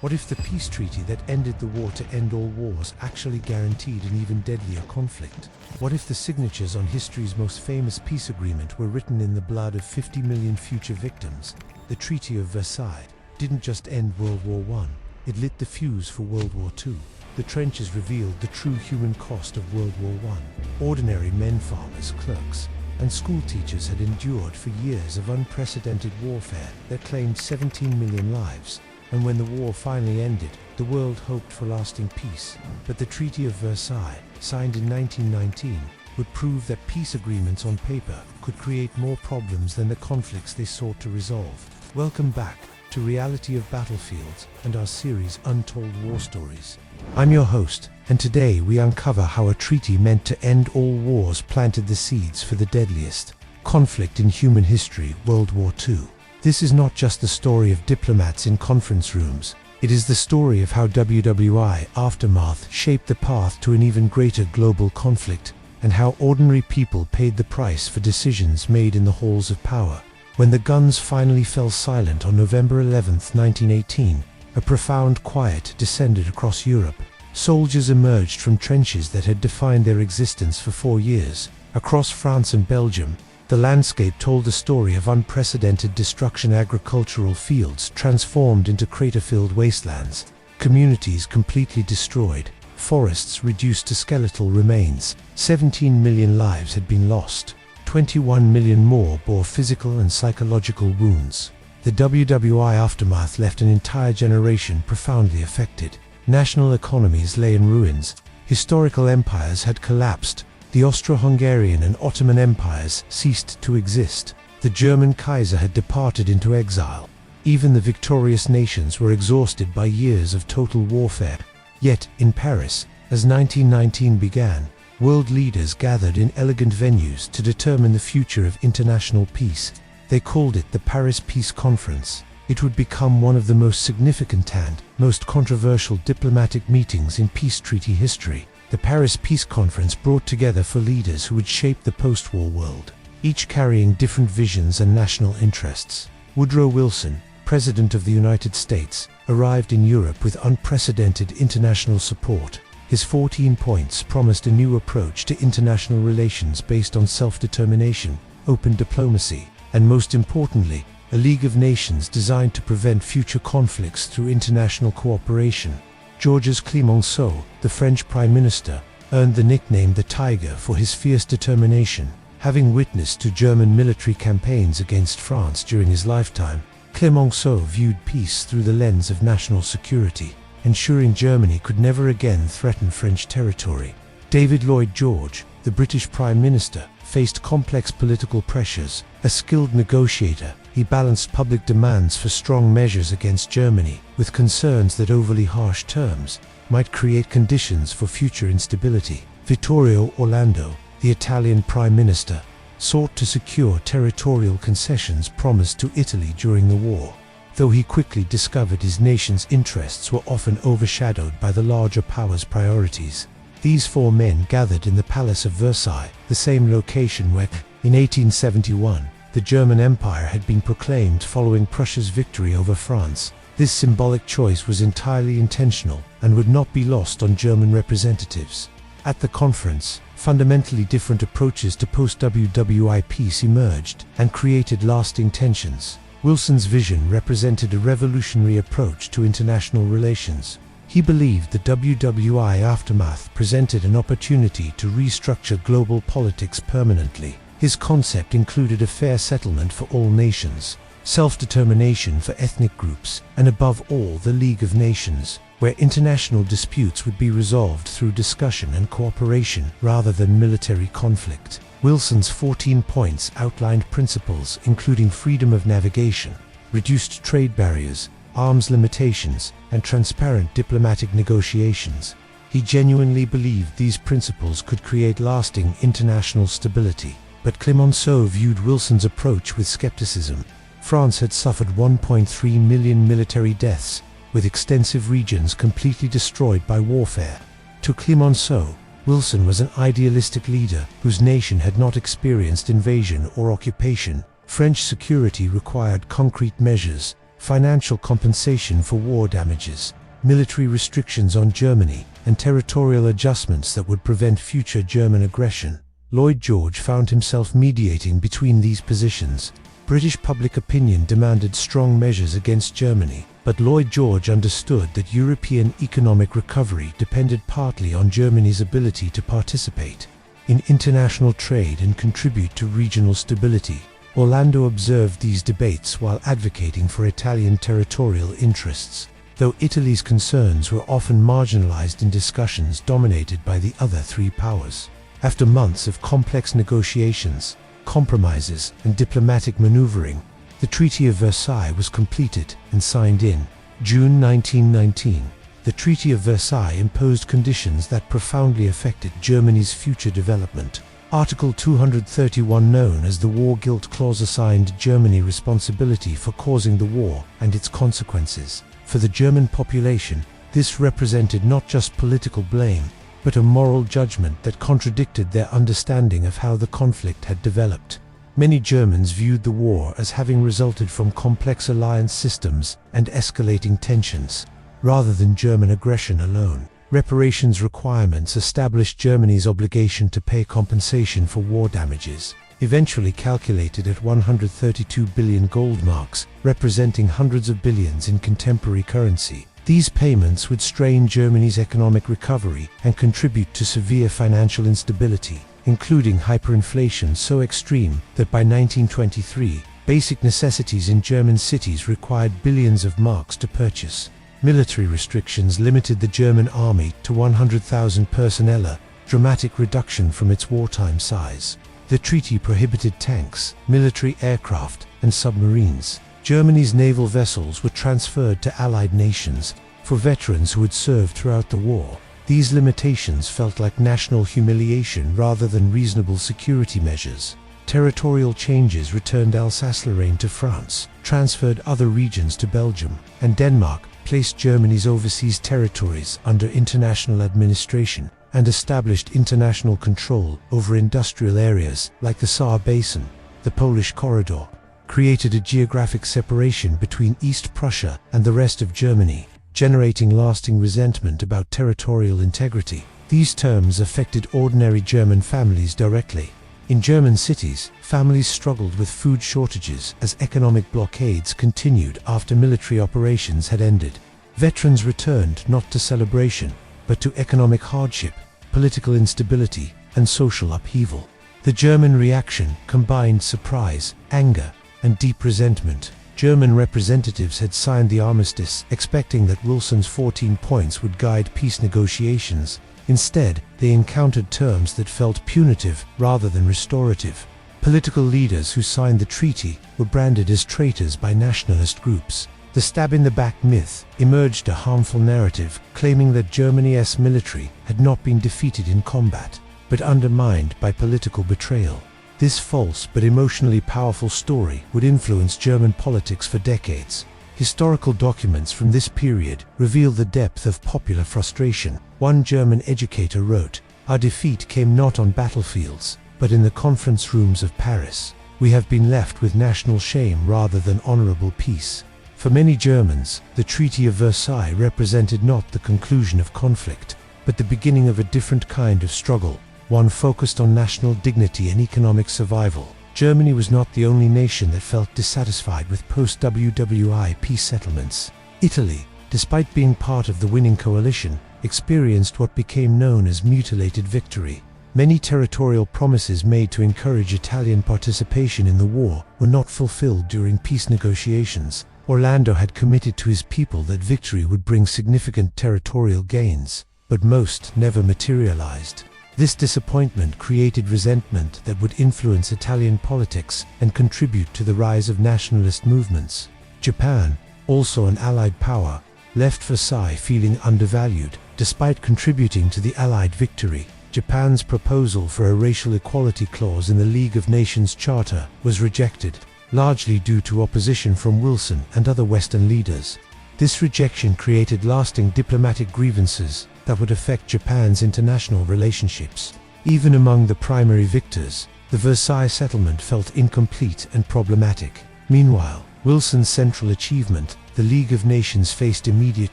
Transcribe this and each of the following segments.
What if the peace treaty that ended the war to end all wars actually guaranteed an even deadlier conflict? What if the signatures on history's most famous peace agreement were written in the blood of 50 million future victims? The Treaty of Versailles didn't just end World War I, it lit the fuse for World War II. The trenches revealed the true human cost of World War I. Ordinary men, farmers, clerks, and school teachers had endured for years of unprecedented warfare that claimed 17 million lives. And when the war finally ended, the world hoped for lasting peace. But the Treaty of Versailles, signed in 1919, would prove that peace agreements on paper could create more problems than the conflicts they sought to resolve. Welcome back to Reality of Battlefields and our series Untold War Stories. I'm your host, and today we uncover how a treaty meant to end all wars planted the seeds for the deadliest conflict in human history, World War II. This is not just the story of diplomats in conference rooms. It is the story of how WWI aftermath shaped the path to an even greater global conflict, and how ordinary people paid the price for decisions made in the halls of power. When the guns finally fell silent on November 11, 1918, a profound quiet descended across Europe. Soldiers emerged from trenches that had defined their existence for 4 years. Across France and Belgium, the landscape told the story of unprecedented destruction. Agricultural fields transformed into crater-filled wastelands, communities completely destroyed, forests reduced to skeletal remains. 17 million lives had been lost. 21 million more bore physical and psychological wounds. The WWI aftermath left an entire generation profoundly affected. National economies lay in ruins. Historical empires had collapsed. The Austro-Hungarian and Ottoman empires ceased to exist. The German Kaiser had departed into exile. Even the victorious nations were exhausted by years of total warfare. Yet, in Paris, as 1919 began, world leaders gathered in elegant venues to determine the future of international peace. They called it the Paris Peace Conference. It would become one of the most significant and most controversial diplomatic meetings in peace treaty history. The Paris Peace Conference brought together four leaders who would shape the post-war world, each carrying different visions and national interests. Woodrow Wilson, President of the United States, arrived in Europe with unprecedented international support. His 14 points promised a new approach to international relations based on self-determination, open diplomacy, and most importantly, a League of Nations designed to prevent future conflicts through international cooperation. Georges Clemenceau, the French Prime Minister, earned the nickname the Tiger for his fierce determination. Having witnessed two German military campaigns against France during his lifetime, Clemenceau viewed peace through the lens of national security, ensuring Germany could never again threaten French territory. David Lloyd George, the British Prime Minister, faced complex political pressures. A skilled negotiator, he balanced public demands for strong measures against Germany with concerns that overly harsh terms might create conditions for future instability. Vittorio Orlando, the Italian Prime Minister, sought to secure territorial concessions promised to Italy during the war, though he quickly discovered his nation's interests were often overshadowed by the larger powers' priorities. These four men gathered in the Palace of Versailles, the same location where, in 1871, the German Empire had been proclaimed following Prussia's victory over France. This symbolic choice was entirely intentional and would not be lost on German representatives. At the conference, fundamentally different approaches to post-WWI peace emerged and created lasting tensions. Wilson's vision represented a revolutionary approach to international relations. He believed the WWI aftermath presented an opportunity to restructure global politics permanently. His concept included a fair settlement for all nations, self-determination for ethnic groups, and above all the League of Nations, where international disputes would be resolved through discussion and cooperation rather than military conflict. Wilson's 14 points outlined principles including freedom of navigation, reduced trade barriers, arms limitations, and transparent diplomatic negotiations. He genuinely believed these principles could create lasting international stability. But Clemenceau viewed Wilson's approach with skepticism. France had suffered 1.3 million military deaths, with extensive regions completely destroyed by warfare. To Clemenceau, Wilson was an idealistic leader whose nation had not experienced invasion or occupation. French security required concrete measures, financial compensation for war damages, military restrictions on Germany, and territorial adjustments that would prevent future German aggression. Lloyd George found himself mediating between these positions. British public opinion demanded strong measures against Germany, but Lloyd George understood that European economic recovery depended partly on Germany's ability to participate in international trade and contribute to regional stability. Orlando observed these debates while advocating for Italian territorial interests, though Italy's concerns were often marginalized in discussions dominated by the other three powers. After months of complex negotiations, compromises, and diplomatic maneuvering, the Treaty of Versailles was completed and signed in June 1919. The Treaty of Versailles imposed conditions that profoundly affected Germany's future development. Article 231, known as the War Guilt Clause, assigned Germany responsibility for causing the war and its consequences. For the German population, this represented not just political blame, but a moral judgment that contradicted their understanding of how the conflict had developed. Many Germans viewed the war as having resulted from complex alliance systems and escalating tensions, rather than German aggression alone. Reparations requirements established Germany's obligation to pay compensation for war damages, eventually calculated at 132 billion gold marks, representing hundreds of billions in contemporary currency. These payments would strain Germany's economic recovery and contribute to severe financial instability, including hyperinflation so extreme that by 1923, basic necessities in German cities required billions of marks to purchase. Military restrictions limited the German army to 100,000 personnel, a dramatic reduction from its wartime size. The treaty prohibited tanks, military aircraft, and submarines. Germany's naval vessels were transferred to Allied nations for veterans who had served throughout the war. These limitations felt like national humiliation rather than reasonable security measures. Territorial changes returned Alsace-Lorraine to France, transferred other regions to Belgium, and Denmark placed Germany's overseas territories under international administration and established international control over industrial areas like the Saar Basin. The Polish Corridor created a geographic separation between East Prussia and the rest of Germany, generating lasting resentment about territorial integrity. These terms affected ordinary German families directly. In German cities, families struggled with food shortages as economic blockades continued after military operations had ended. Veterans returned not to celebration, but to economic hardship, political instability, and social upheaval. The German reaction combined surprise, anger, and deep resentment. German representatives had signed the armistice, expecting that Wilson's 14 points would guide peace negotiations. Instead, they encountered terms that felt punitive rather than restorative. Political leaders who signed the treaty were branded as traitors by nationalist groups. The stab-in-the-back myth emerged, a harmful narrative claiming that Germany's military had not been defeated in combat, but undermined by political betrayal. This false but emotionally powerful story would influence German politics for decades. Historical documents from this period reveal the depth of popular frustration. One German educator wrote, "Our defeat came not on battlefields, but in the conference rooms of Paris. We have been left with national shame rather than honorable peace." For many Germans, the Treaty of Versailles represented not the conclusion of conflict, but the beginning of a different kind of struggle, one focused on national dignity and economic survival. Germany was not the only nation that felt dissatisfied with post-WWI peace settlements. Italy, despite being part of the winning coalition, experienced what became known as mutilated victory. Many territorial promises made to encourage Italian participation in the war were not fulfilled during peace negotiations. Orlando had committed to his people that victory would bring significant territorial gains, but most never materialized. This disappointment created resentment that would influence Italian politics and contribute to the rise of nationalist movements. Japan, also an Allied power, left Versailles feeling undervalued. Despite contributing to the Allied victory, Japan's proposal for a racial equality clause in the League of Nations Charter was rejected, largely due to opposition from Wilson and other Western leaders. This rejection created lasting diplomatic grievances that would affect Japan's international relationships. Even among the primary victors, the Versailles settlement felt incomplete and problematic. Meanwhile, Wilson's central achievement, the League of Nations, faced immediate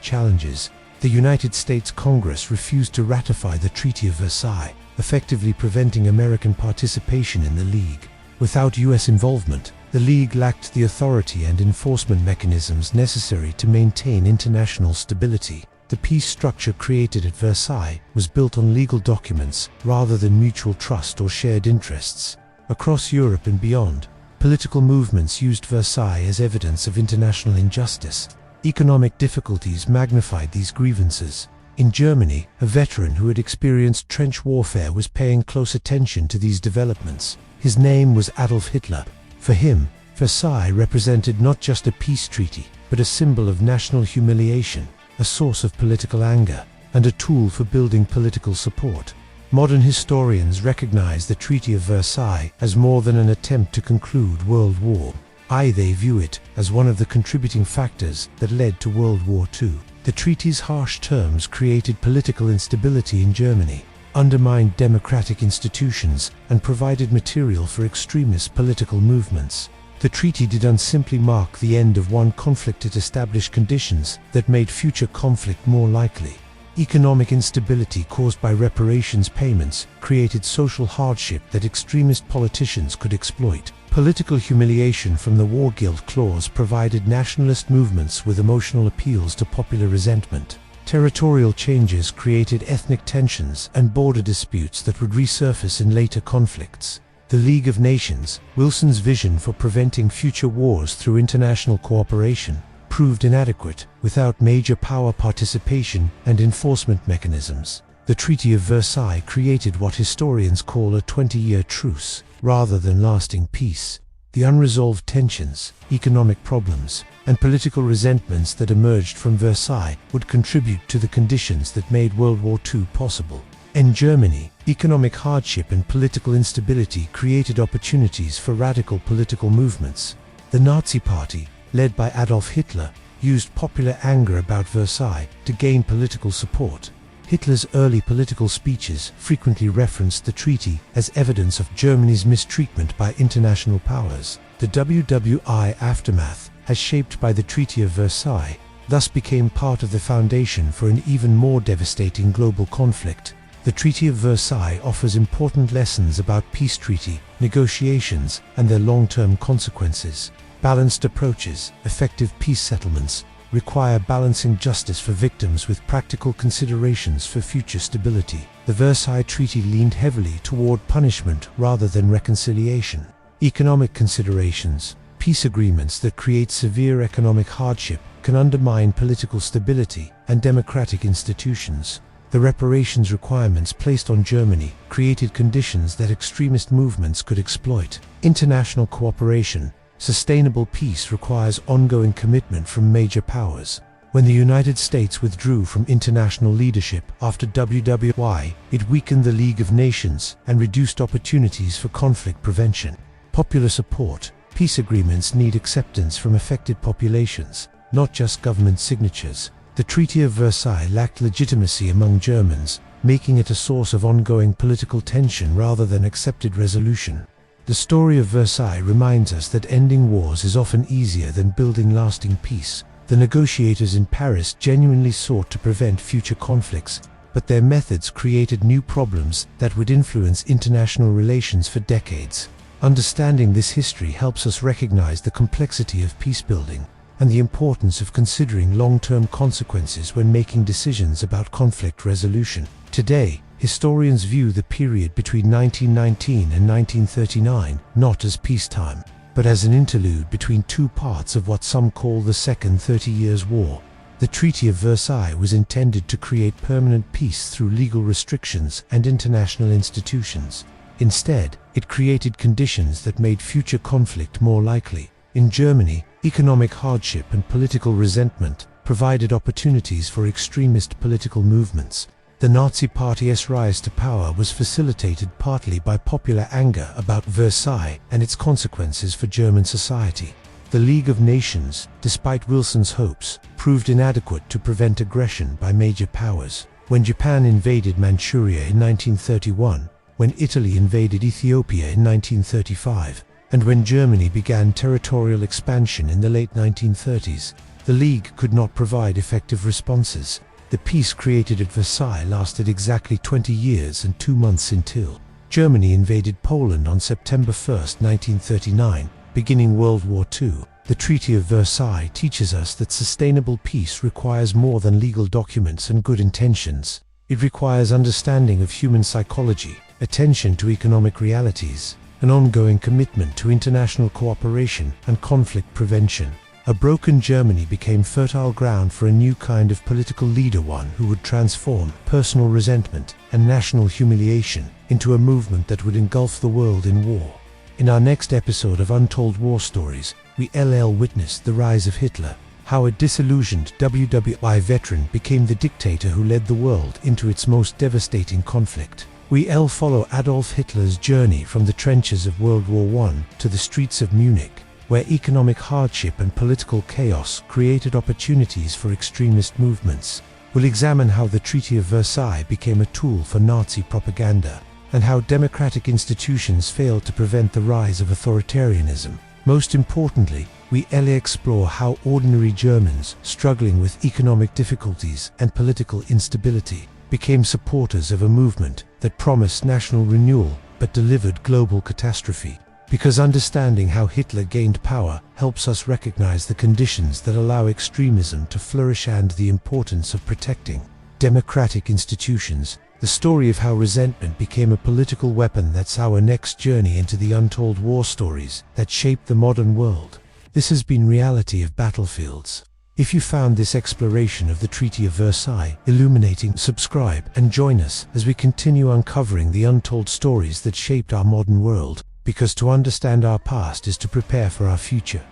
challenges. The United States Congress refused to ratify the Treaty of Versailles, effectively preventing American participation in the League. Without U.S. involvement, the League lacked the authority and enforcement mechanisms necessary to maintain international stability. The peace structure created at Versailles was built on legal documents rather than mutual trust or shared interests. Across Europe and beyond, political movements used Versailles as evidence of international injustice. Economic difficulties magnified these grievances. In Germany, a veteran who had experienced trench warfare was paying close attention to these developments. His name was Adolf Hitler. For him, Versailles represented not just a peace treaty, but a symbol of national humiliation, a source of political anger, and a tool for building political support. Modern historians recognize the Treaty of Versailles as more than an attempt to conclude World War I. They view it as one of the contributing factors that led to World War II. The treaty's harsh terms created political instability in Germany, undermined democratic institutions, and provided material for extremist political movements. The treaty did not simply mark the end of one conflict, it established conditions that made future conflict more likely. Economic instability caused by reparations payments created social hardship that extremist politicians could exploit. Political humiliation from the War Guilt Clause provided nationalist movements with emotional appeals to popular resentment. Territorial changes created ethnic tensions and border disputes that would resurface in later conflicts. The League of Nations, Wilson's vision for preventing future wars through international cooperation, proved inadequate without major power participation and enforcement mechanisms. The Treaty of Versailles created what historians call a 20-year truce, rather than lasting peace. The unresolved tensions, economic problems, and political resentments that emerged from Versailles would contribute to the conditions that made World War II possible. In Germany, economic hardship and political instability created opportunities for radical political movements. The Nazi Party, led by Adolf Hitler, used popular anger about Versailles to gain political support. Hitler's early political speeches frequently referenced the treaty as evidence of Germany's mistreatment by international powers. The WWI aftermath, as shaped by the Treaty of Versailles, thus became part of the foundation for an even more devastating global conflict. The Treaty of Versailles offers important lessons about peace treaty, negotiations, and their long-term consequences. Balanced approaches, effective peace settlements, require balancing justice for victims with practical considerations for future stability. The Versailles Treaty leaned heavily toward punishment rather than reconciliation. Economic considerations. Peace agreements that create severe economic hardship can undermine political stability and democratic institutions. The reparations requirements placed on Germany created conditions that extremist movements could exploit. International cooperation. Sustainable peace requires ongoing commitment from major powers. When the United States withdrew from international leadership after WWI, it weakened the League of Nations and reduced opportunities for conflict prevention. Popular support. Peace agreements need acceptance from affected populations, not just government signatures. The Treaty of Versailles lacked legitimacy among Germans, making it a source of ongoing political tension rather than accepted resolution. The story of Versailles reminds us that ending wars is often easier than building lasting peace. The negotiators in Paris genuinely sought to prevent future conflicts, but their methods created new problems that would influence international relations for decades. Understanding this history helps us recognize the complexity of peacebuilding and the importance of considering long-term consequences when making decisions about conflict resolution. Today, historians view the period between 1919 and 1939 not as peacetime, but as an interlude between two parts of what some call the Second 30 Years' War. The Treaty of Versailles was intended to create permanent peace through legal restrictions and international institutions. Instead, it created conditions that made future conflict more likely. In Germany, economic hardship and political resentment provided opportunities for extremist political movements. The Nazi Party's rise to power was facilitated partly by popular anger about Versailles and its consequences for German society. The League of Nations, despite Wilson's hopes, proved inadequate to prevent aggression by major powers. When Japan invaded Manchuria in 1931, when Italy invaded Ethiopia in 1935, And when Germany began territorial expansion in the late 1930s, the League could not provide effective responses. The peace created at Versailles lasted exactly 20 years and 2 months until Germany invaded Poland on September 1, 1939, beginning World War II. The Treaty of Versailles teaches us that sustainable peace requires more than legal documents and good intentions. It requires understanding of human psychology, attention to economic realities, an ongoing commitment to international cooperation and conflict prevention. A broken Germany became fertile ground for a new kind of political leader, one who would transform personal resentment and national humiliation into a movement that would engulf the world in war. In our next episode of Untold War Stories, we witnessed the rise of Hitler, how a disillusioned WWI veteran became the dictator who led the world into its most devastating conflict. We follow Adolf Hitler's journey from the trenches of World War I to the streets of Munich, where economic hardship and political chaos created opportunities for extremist movements. We'll examine how the Treaty of Versailles became a tool for Nazi propaganda, and how democratic institutions failed to prevent the rise of authoritarianism. Most importantly, we explore how ordinary Germans, struggling with economic difficulties and political instability, became supporters of a movement that promised national renewal but delivered global catastrophe. Because understanding how Hitler gained power helps us recognize the conditions that allow extremism to flourish and the importance of protecting democratic institutions. The story of how resentment became a political weapon. That's our next journey into the untold war stories that shaped the modern world. This has been Reality of Battlefields. If you found this exploration of the Treaty of Versailles illuminating, subscribe and join us as we continue uncovering the untold stories that shaped our modern world. Because to understand our past is to prepare for our future.